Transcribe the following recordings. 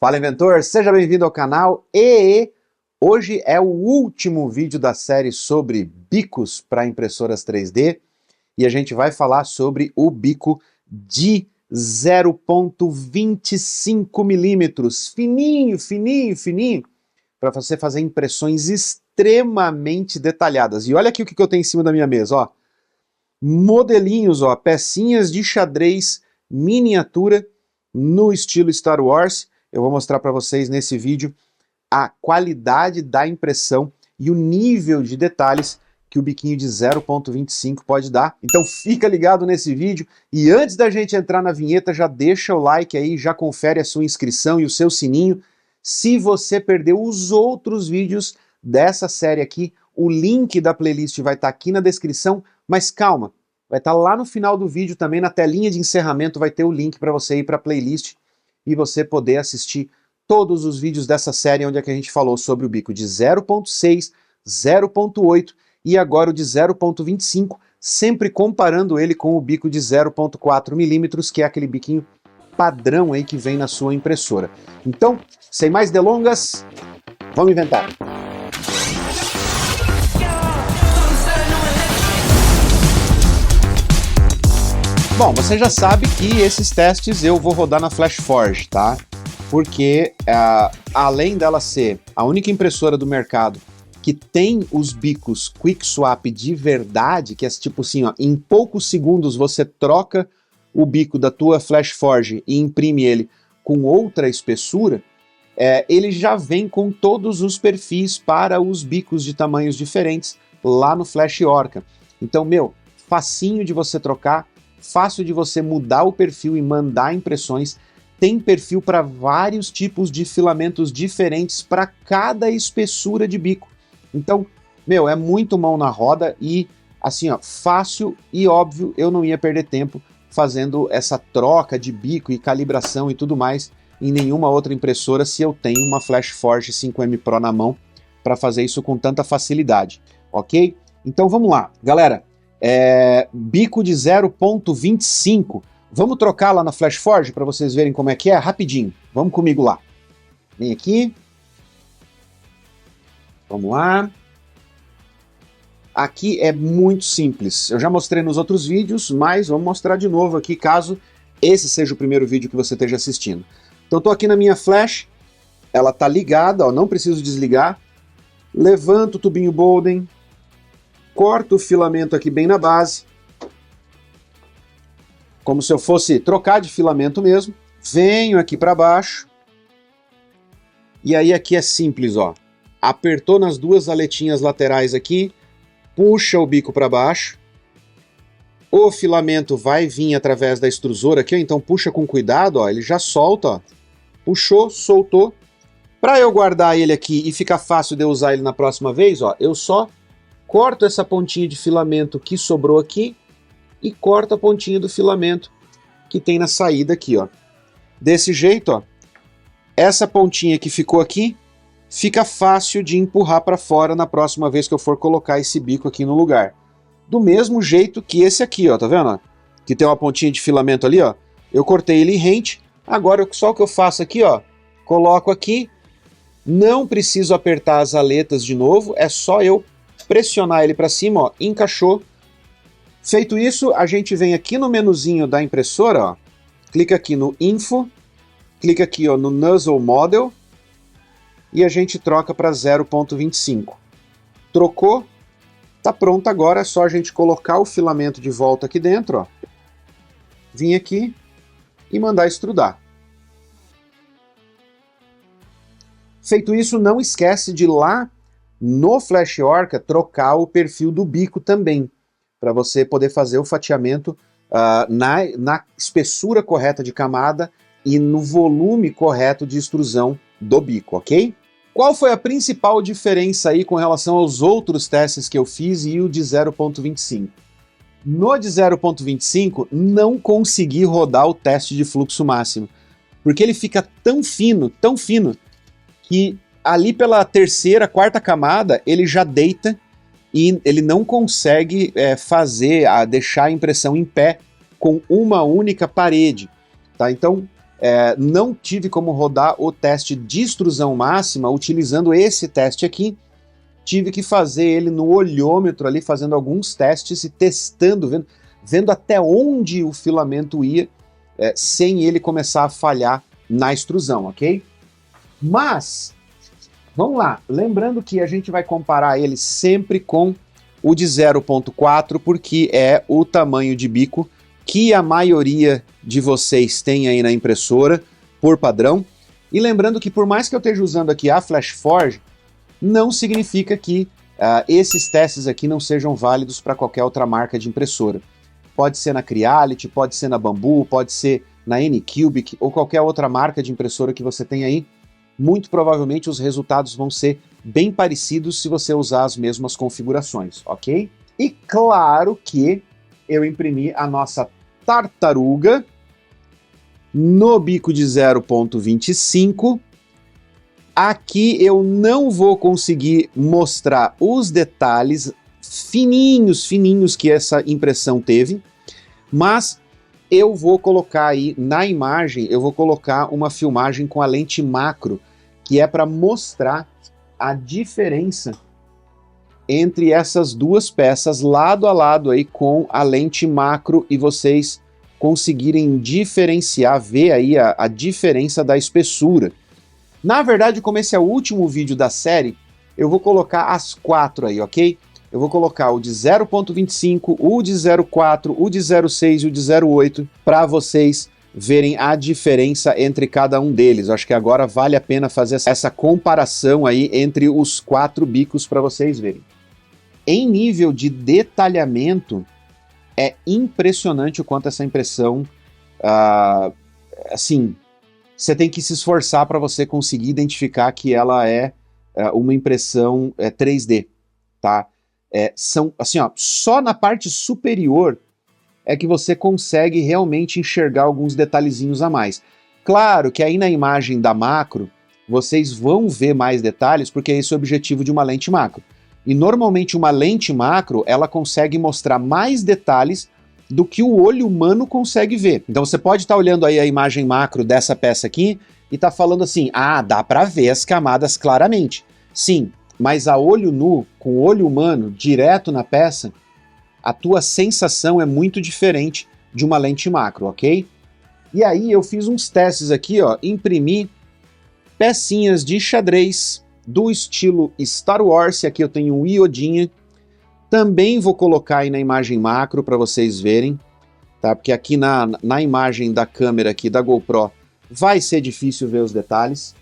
Fala, inventor! Seja bem-vindo ao canal e hoje é o último vídeo da série sobre bicos para impressoras 3D e a gente vai falar sobre o bico de 0,25 milímetros, fininho, fininho, fininho, para você fazer impressões extremamente detalhadas. E olha aqui o que eu tenho em cima da minha mesa, ó. Modelinhos, ó, pecinhas de xadrez miniatura no estilo Star Wars. Eu vou mostrar para vocês nesse vídeo a qualidade da impressão e o nível de detalhes que o biquinho de 0,25 pode dar. Então fica ligado nesse vídeo e antes da gente entrar na vinheta, já deixa o like aí, já confere a sua inscrição e o seu sininho. Se você perdeu os outros vídeos dessa série aqui, o link da playlist vai estar aqui na descrição, mas calma, vai estar lá no final do vídeo também, na telinha de encerramento vai ter o link para você ir para a playlist e você poder assistir todos os vídeos dessa série onde é que a gente falou sobre o bico de 0,6, 0,8 e agora o de 0,25, sempre comparando ele com o bico de 0,4 milímetros, que é aquele biquinho padrão aí que vem na sua impressora. Então, sem mais delongas, vamos inventar! Bom, você já sabe que esses testes eu vou rodar na FlashForge, tá? Porque além dela ser a única impressora do mercado que tem os bicos Quick Swap de verdade, que é tipo assim, ó, em poucos segundos você troca o bico da tua FlashForge e imprime ele com outra espessura, ele já vem com todos os perfis para os bicos de tamanhos diferentes lá no Flash Orca. Então, meu, facinho de você trocar, fácil de você mudar o perfil e mandar impressões, tem perfil para vários tipos de filamentos diferentes para cada espessura de bico. Então, meu, é muito mão na roda e assim, ó, fácil e óbvio, eu não ia perder tempo fazendo essa troca de bico e calibração e tudo mais em nenhuma outra impressora se eu tenho uma FlashForge 5M Pro na mão para fazer isso com tanta facilidade, ok? Então vamos lá, galera. Bico de 0,25. Vamos trocar lá na FlashForge para vocês verem como é que é, rapidinho. Vamos comigo lá. Vem aqui. Vamos lá. Aqui é muito simples. Eu já mostrei nos outros vídeos, mas vamos mostrar de novo aqui, caso esse seja o primeiro vídeo que você esteja assistindo. Então estou aqui na minha flash, ela está ligada, ó, não preciso desligar. Levanto o tubinho Bowden, corto o filamento aqui bem na base, como se eu fosse trocar de filamento mesmo. Venho aqui para baixo, e aí aqui é simples, ó. Apertou nas duas aletinhas laterais aqui, puxa o bico para baixo, o filamento vai vir através da extrusora aqui, ó, então puxa com cuidado, ó, ele já solta, ó. Puxou, soltou. Para eu guardar ele aqui e ficar fácil de eu usar ele na próxima vez, ó, eu só corto essa pontinha de filamento que sobrou aqui e corto a pontinha do filamento que tem na saída aqui, ó. Desse jeito, ó, essa pontinha que ficou aqui fica fácil de empurrar para fora na próxima vez que eu for colocar esse bico aqui no lugar. Do mesmo jeito que esse aqui, ó, tá vendo? Ó? Que tem uma pontinha de filamento ali, ó. Eu cortei ele em rente, agora só o que eu faço aqui, ó, coloco aqui, não preciso apertar as aletas de novo, é só eu pressionar ele para cima, ó, encaixou. Feito isso, a gente vem aqui no menuzinho da impressora, ó, clica aqui no Info, clica aqui, ó, no Nozzle Model e a gente troca para 0,25. Trocou, tá pronto agora, é só a gente colocar o filamento de volta aqui dentro, ó, vir aqui e mandar extrudar. Feito isso, não esquece de ir lá no Flash Orca trocar o perfil do bico também, para você poder fazer o fatiamento na espessura correta de camada e no volume correto de extrusão do bico, ok? Qual foi a principal diferença aí com relação aos outros testes que eu fiz e o de 0,25? No de 0,25 não consegui rodar o teste de fluxo máximo, porque ele fica tão fino, que ali pela terceira, quarta camada, ele já deita e ele não consegue deixar a impressão em pé com uma única parede, tá? Então, não tive como rodar o teste de extrusão máxima utilizando esse teste aqui. Tive que fazer ele no olhômetro ali, fazendo alguns testes e testando, vendo até onde o filamento ia, sem ele começar a falhar na extrusão, ok? Mas, vamos lá, lembrando que a gente vai comparar ele sempre com o de 0.4, porque é o tamanho de bico que a maioria de vocês tem aí na impressora, por padrão. E lembrando que por mais que eu esteja usando aqui a FlashForge, não significa que esses testes aqui não sejam válidos para qualquer outra marca de impressora. Pode ser na Creality, pode ser na Bambu, pode ser na Anycubic ou qualquer outra marca de impressora que você tem aí. Muito provavelmente os resultados vão ser bem parecidos se você usar as mesmas configurações, ok? E claro que eu imprimi a nossa tartaruga no bico de 0.25. Aqui eu não vou conseguir mostrar os detalhes fininhos que essa impressão teve, mas eu vou colocar aí na imagem, eu vou colocar uma filmagem com a lente macro, que é para mostrar a diferença entre essas duas peças lado a lado aí com a lente macro e vocês conseguirem diferenciar, ver aí a diferença da espessura. Na verdade, como esse é o último vídeo da série, eu vou colocar as 4 aí, ok? Eu vou colocar o de 0.25, o de 0.4, o de 0.6 e o de 0.8 para vocês verem a diferença entre cada um deles. Eu acho que agora vale a pena fazer essa comparação aí entre os 4 bicos para vocês verem. Em nível de detalhamento, é impressionante o quanto essa impressão, assim, você tem que se esforçar para você conseguir identificar que ela é uma impressão 3D, tá? São, assim, ó, só na parte superior é que você consegue realmente enxergar alguns detalhezinhos a mais. Claro que aí na imagem da macro, vocês vão ver mais detalhes, porque esse é o objetivo de uma lente macro. E normalmente uma lente macro, ela consegue mostrar mais detalhes do que o olho humano consegue ver. Então você pode estar olhando aí a imagem macro dessa peça aqui e tá falando assim, dá para ver as camadas claramente. Sim, mas a olho nu, com o olho humano, direto na peça, a tua sensação é muito diferente de uma lente macro, ok? E aí eu fiz uns testes aqui, ó, imprimi pecinhas de xadrez do estilo Star Wars, e aqui eu tenho um iodinha. Também vou colocar aí na imagem macro para vocês verem, tá? Porque aqui na imagem da câmera aqui da GoPro vai ser difícil ver os detalhes.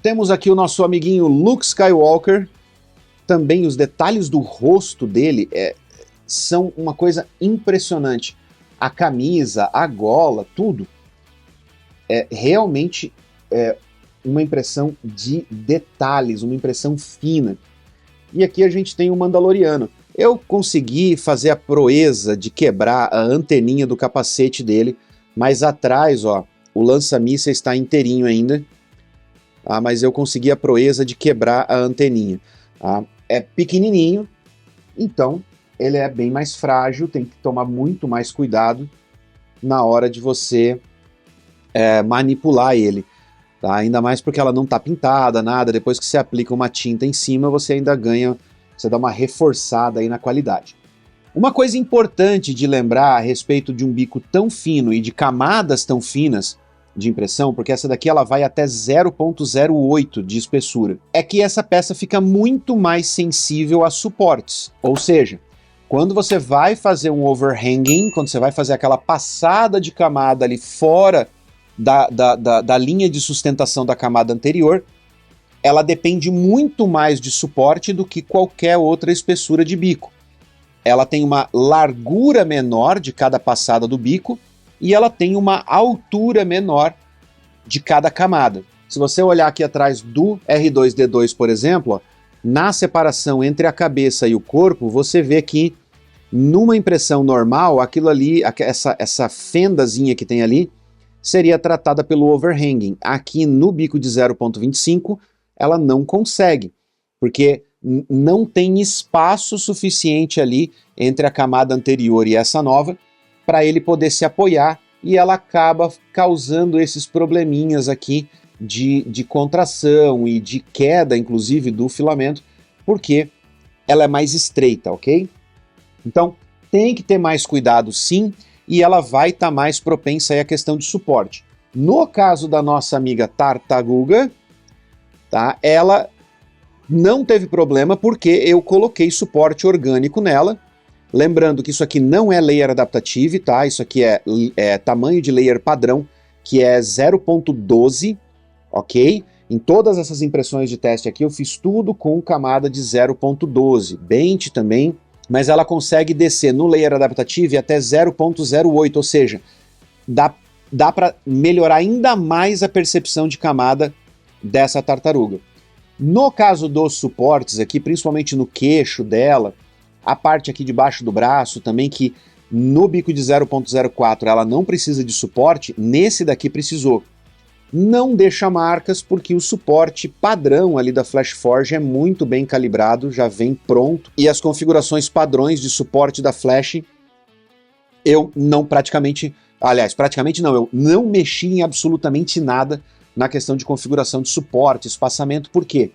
Temos aqui o nosso amiguinho Luke Skywalker. Também os detalhes do rosto dele são uma coisa impressionante. A camisa, a gola, tudo. Realmente uma impressão de detalhes, uma impressão fina. E aqui a gente tem o Mandaloriano. Eu consegui fazer a proeza de quebrar a anteninha do capacete dele, mas atrás, ó, o lança-mísseis está inteirinho ainda. Mas eu consegui a proeza de quebrar a anteninha. É pequenininho, então ele é bem mais frágil, tem que tomar muito mais cuidado na hora de você manipular ele. Tá? Ainda mais porque ela não está pintada, nada. Depois que você aplica uma tinta em cima, você ainda ganha, você dá uma reforçada aí na qualidade. Uma coisa importante de lembrar a respeito de um bico tão fino e de camadas tão finas de impressão, porque essa daqui ela vai até 0.08 de espessura, é que essa peça fica muito mais sensível a suportes. Ou seja, quando você vai fazer um overhanging, quando você vai fazer aquela passada de camada ali fora da linha de sustentação da camada anterior, ela depende muito mais de suporte do que qualquer outra espessura de bico. Ela tem uma largura menor de cada passada do bico e ela tem uma altura menor de cada camada. Se você olhar aqui atrás do R2-D2, por exemplo, ó, na separação entre a cabeça e o corpo, você vê que numa impressão normal, aquilo ali, essa fendazinha que tem ali, seria tratada pelo overhanging. Aqui no bico de 0.25, ela não consegue, porque não tem espaço suficiente ali entre a camada anterior e essa nova para ele poder se apoiar, e ela acaba causando esses probleminhas aqui de contração e de queda, inclusive, do filamento, porque ela é mais estreita, ok? Então, tem que ter mais cuidado sim, e ela vai estar mais propensa aí à questão de suporte. No caso da nossa amiga tartaruga, tá? Ela não teve problema porque eu coloquei suporte orgânico nela. Lembrando que isso aqui não é layer adaptative, tá? Isso aqui é tamanho de layer padrão, que é 0.12, ok? Em todas essas impressões de teste aqui eu fiz tudo com camada de 0.12. Bench também, mas ela consegue descer no layer adaptative até 0.08, ou seja, dá para melhorar ainda mais a percepção de camada dessa tartaruga. No caso dos suportes aqui, principalmente no queixo dela, a parte aqui debaixo do braço também, que no bico de 0.04 ela não precisa de suporte, nesse daqui precisou. Não deixa marcas porque o suporte padrão ali da FlashForge é muito bem calibrado, já vem pronto, e as configurações padrões de suporte da Flash eu não praticamente não, eu não mexi em absolutamente nada na questão de configuração de suporte, espaçamento, porque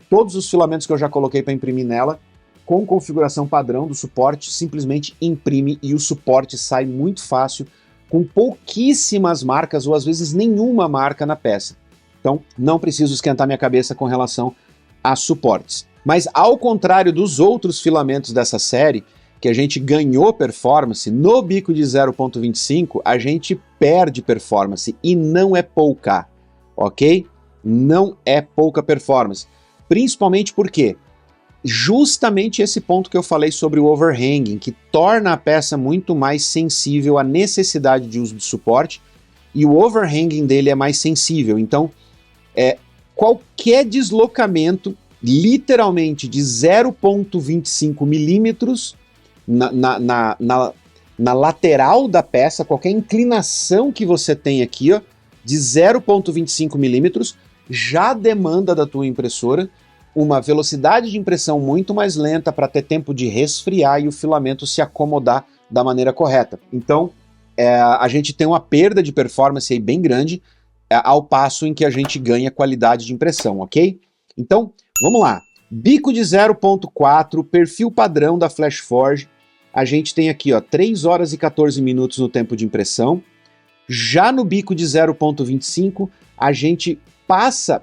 todos os filamentos que eu já coloquei para imprimir nela, com configuração padrão do suporte, simplesmente imprime e o suporte sai muito fácil, com pouquíssimas marcas ou às vezes nenhuma marca na peça. Então não preciso esquentar minha cabeça com relação a suportes. Mas ao contrário dos outros filamentos dessa série, que a gente ganhou performance, no bico de 0.25 a gente perde performance e não é pouca, ok? Não é pouca performance. Principalmente porque justamente esse ponto que eu falei sobre o overhanging, que torna a peça muito mais sensível à necessidade de uso de suporte, e o overhanging dele é mais sensível. Então, qualquer deslocamento, literalmente de 0.25 milímetros na lateral da peça, qualquer inclinação que você tem aqui, ó, de 0.25 milímetros, já demanda da tua impressora uma velocidade de impressão muito mais lenta para ter tempo de resfriar e o filamento se acomodar da maneira correta. Então, a gente tem uma perda de performance aí bem grande, ao passo em que a gente ganha qualidade de impressão, ok? Então, vamos lá. Bico de 0.4, perfil padrão da FlashForge, a gente tem aqui, ó, 3 horas e 14 minutos no tempo de impressão. Já no bico de 0.25, a gente passa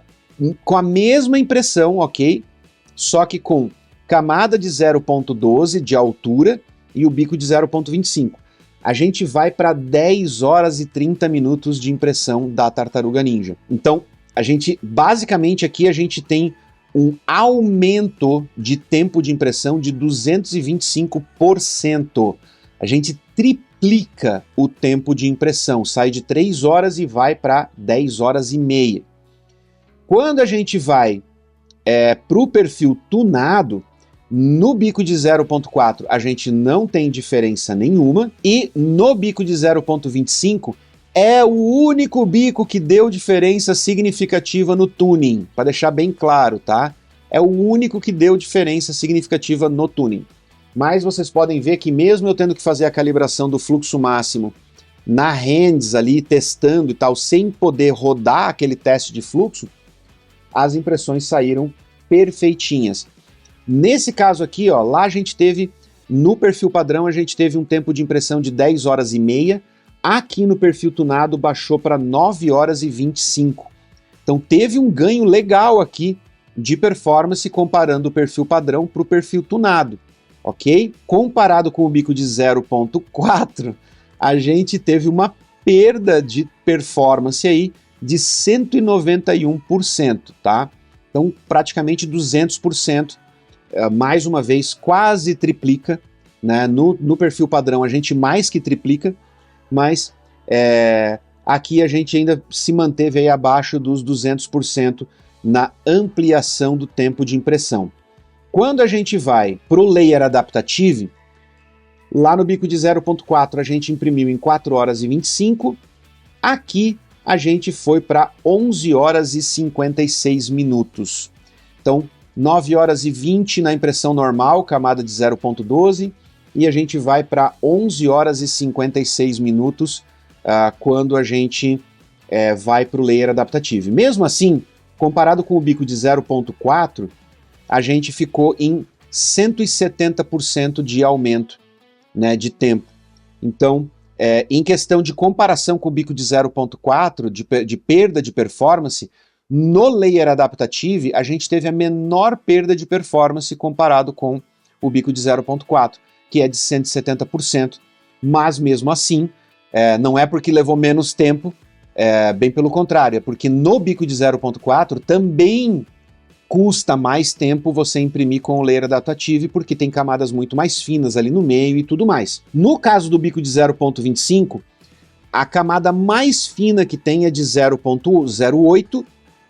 com a mesma impressão, ok? Só que com camada de 0.12 de altura e o bico de 0.25. A gente vai para 10 horas e 30 minutos de impressão da Tartaruga Ninja. Então, basicamente aqui a gente tem um aumento de tempo de impressão de 225%. A gente triplica o tempo de impressão, sai de 3 horas e vai para 10 horas e meia. Quando a gente vai para o perfil tunado, no bico de 0.4 a gente não tem diferença nenhuma, e no bico de 0.25 é o único bico que deu diferença significativa no tuning, para deixar bem claro, tá? É o único que deu diferença significativa no tuning. Mas vocês podem ver que mesmo eu tendo que fazer a calibração do fluxo máximo na hands ali, testando e tal, sem poder rodar aquele teste de fluxo, as impressões saíram perfeitinhas. Nesse caso aqui, ó, lá a gente teve, no perfil padrão, a gente teve um tempo de impressão de 10 horas e meia, aqui no perfil tunado baixou para 9 horas e 25. Então teve um ganho legal aqui de performance comparando o perfil padrão para o perfil tunado, ok? Comparado com o bico de 0.4, a gente teve uma perda de performance aí de 191%, tá? Então praticamente 200%, mais uma vez quase triplica, né? No perfil padrão a gente mais que triplica, mas aqui a gente ainda se manteve aí abaixo dos 200% na ampliação do tempo de impressão. Quando a gente vai para o layer adaptative, lá no bico de 0.4 a gente imprimiu em 4 horas e 25, aqui a gente foi para 11 horas e 56 minutos. Então, 9 horas e 20 na impressão normal, camada de 0.12, e a gente vai para 11 horas e 56 minutos quando a gente vai para o Layer Adaptative. Mesmo assim, comparado com o bico de 0.4, a gente ficou em 170% de aumento, né, de tempo. Então, em questão de comparação com o bico de 0.4, de perda de performance, no Layer Adaptative, a gente teve a menor perda de performance comparado com o bico de 0.4, que é de 170%, mas mesmo assim, não é porque levou menos tempo, bem pelo contrário, é porque no bico de 0.4 também custa mais tempo você imprimir com o Layer Adaptative, porque tem camadas muito mais finas ali no meio e tudo mais. No caso do bico de 0.25, a camada mais fina que tem é de 0.08,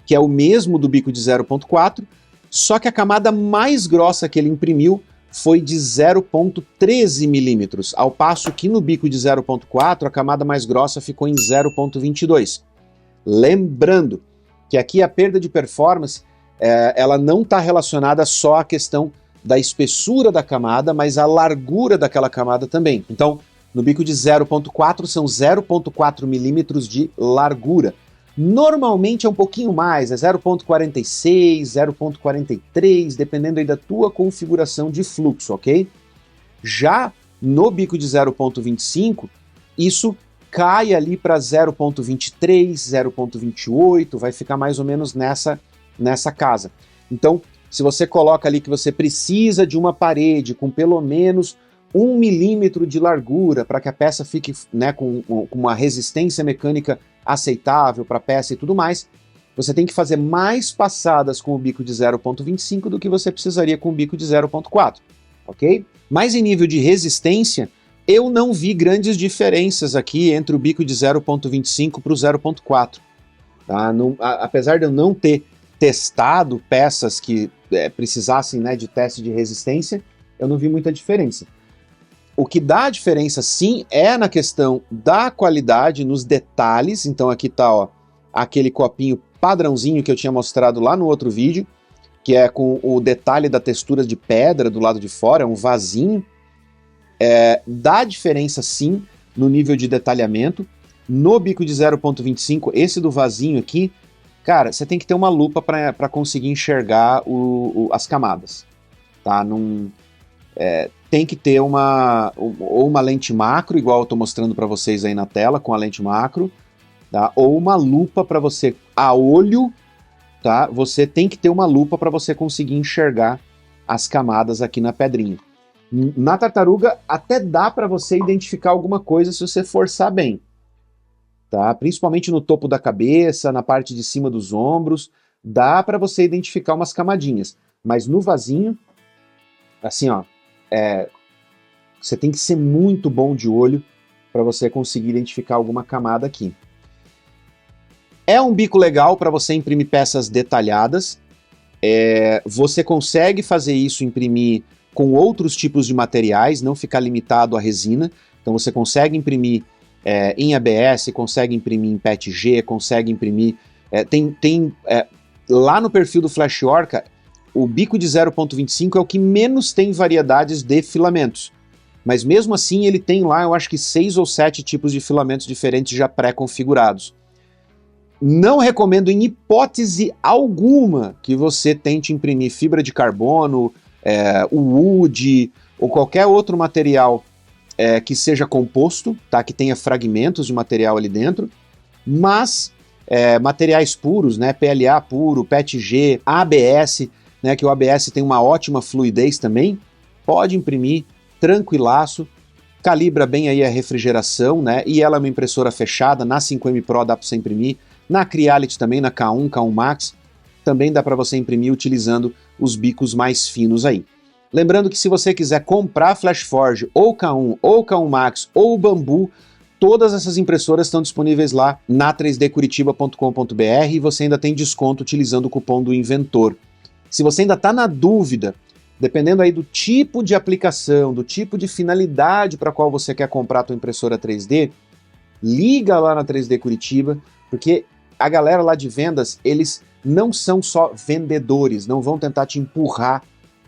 que é o mesmo do bico de 0.4, só que a camada mais grossa que ele imprimiu foi de 0.13 milímetros, ao passo que no bico de 0.4 a camada mais grossa ficou em 0.22. Lembrando que aqui a perda de performance ela não está relacionada só à questão da espessura da camada, mas à largura daquela camada também. Então, no bico de 0.4 são 0.4 milímetros de largura. Normalmente é um pouquinho mais, é 0.46, 0.43, dependendo aí da tua configuração de fluxo, ok? Já no bico de 0.25, isso cai ali para 0.23, 0.28, vai ficar mais ou menos nessa casa. Então, se você coloca ali que você precisa de uma parede com pelo menos 1 milímetro de largura para que a peça fique, né, com uma resistência mecânica aceitável para a peça e tudo mais, você tem que fazer mais passadas com o bico de 0.25 do que você precisaria com o bico de 0.4, ok? Mas em nível de resistência, eu não vi grandes diferenças aqui entre o bico de 0.25 para o 0.4. Tá? Apesar de eu não ter testado peças que precisassem, né, de teste de resistência, eu não vi muita diferença. O que dá a diferença, sim, é na questão da qualidade, nos detalhes. Então aqui está aquele copinho padrãozinho que eu tinha mostrado lá no outro vídeo, que é com o detalhe da textura de pedra do lado de fora, é um vasinho. Dá diferença, sim, no nível de detalhamento. No bico de 0.25, esse do vasinho aqui, cara, você tem que ter uma lupa para conseguir enxergar as camadas, tá? Tem que ter ou uma lente macro, igual eu estou mostrando para vocês aí na tela, com a lente macro, tá? Ou uma lupa para você, a olho, tá? Você tem que ter uma lupa para você conseguir enxergar as camadas aqui na pedrinha. Na tartaruga, até dá para você identificar alguma coisa se você forçar bem, tá? Principalmente no topo da cabeça, na parte de cima dos ombros, dá para você identificar umas camadinhas. Mas no vasinho, assim, ó, você tem que ser muito bom de olho para você conseguir identificar alguma camada aqui. É um bico legal para você imprimir peças detalhadas. Você consegue fazer isso, imprimir com outros tipos de materiais, não ficar limitado à resina. Então você consegue imprimir em ABS, consegue imprimir em PETG, consegue imprimir... lá no perfil do Flash Orca, o bico de 0.25 é o que menos tem variedades de filamentos. Mas mesmo assim ele tem lá, eu acho que 6 ou 7 tipos de filamentos diferentes já pré-configurados. Não recomendo em hipótese alguma que você tente imprimir fibra de carbono, o wood ou qualquer outro material que seja composto, tá? Que tenha fragmentos de material ali dentro, mas materiais puros, né? PLA puro, PETG, ABS, né? Que o ABS tem uma ótima fluidez também, pode imprimir tranquilaço, calibra bem aí a refrigeração, né? E ela é uma impressora fechada, na 5M Pro dá para você imprimir, na Creality também, na K1, K1 Max, também dá para você imprimir utilizando os bicos mais finos aí. Lembrando que se você quiser comprar FlashForge, ou K1, ou K1 Max, ou Bambu, todas essas impressoras estão disponíveis lá na 3dcuritiba.com.br e você ainda tem desconto utilizando o cupom do Inventor. Se você ainda está na dúvida, dependendo aí do tipo de aplicação, do tipo de finalidade para qual você quer comprar a tua impressora 3D, liga lá na 3D Curitiba, porque a galera lá de vendas, eles não são só vendedores, não vão tentar te empurrar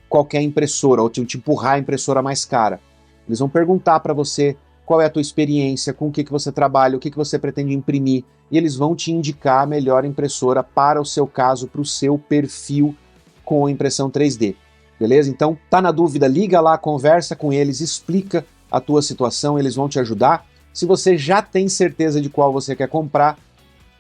qualquer impressora, ou te empurrar a impressora mais cara. Eles vão perguntar para você qual é a tua experiência, com o que você trabalha, o que você pretende imprimir, e eles vão te indicar a melhor impressora para o seu caso, para o seu perfil com impressão 3D. Beleza? Então, tá na dúvida, liga lá, conversa com eles, explica a tua situação, eles vão te ajudar. Se você já tem certeza de qual você quer comprar,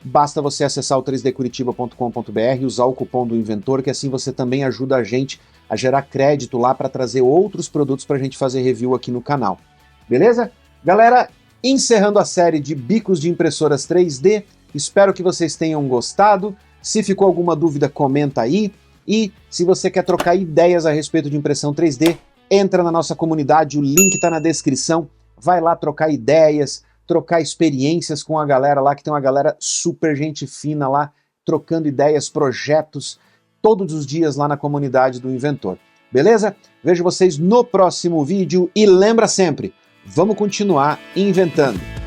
basta você acessar o 3dcuritiba.com.br e usar o cupom do Inventor, que assim você também ajuda a gente a gerar crédito lá para trazer outros produtos para a gente fazer review aqui no canal. Beleza? Galera, encerrando a série de bicos de impressoras 3D, espero que vocês tenham gostado. Se ficou alguma dúvida, comenta aí. E se você quer trocar ideias a respeito de impressão 3D, entra na nossa comunidade, o link está na descrição. Vai lá trocar ideias, trocar experiências com a galera lá, que tem uma galera super gente fina lá, trocando ideias, projetos, todos os dias lá na comunidade do Inventor. Beleza? Vejo vocês no próximo vídeo e lembra sempre, vamos continuar inventando!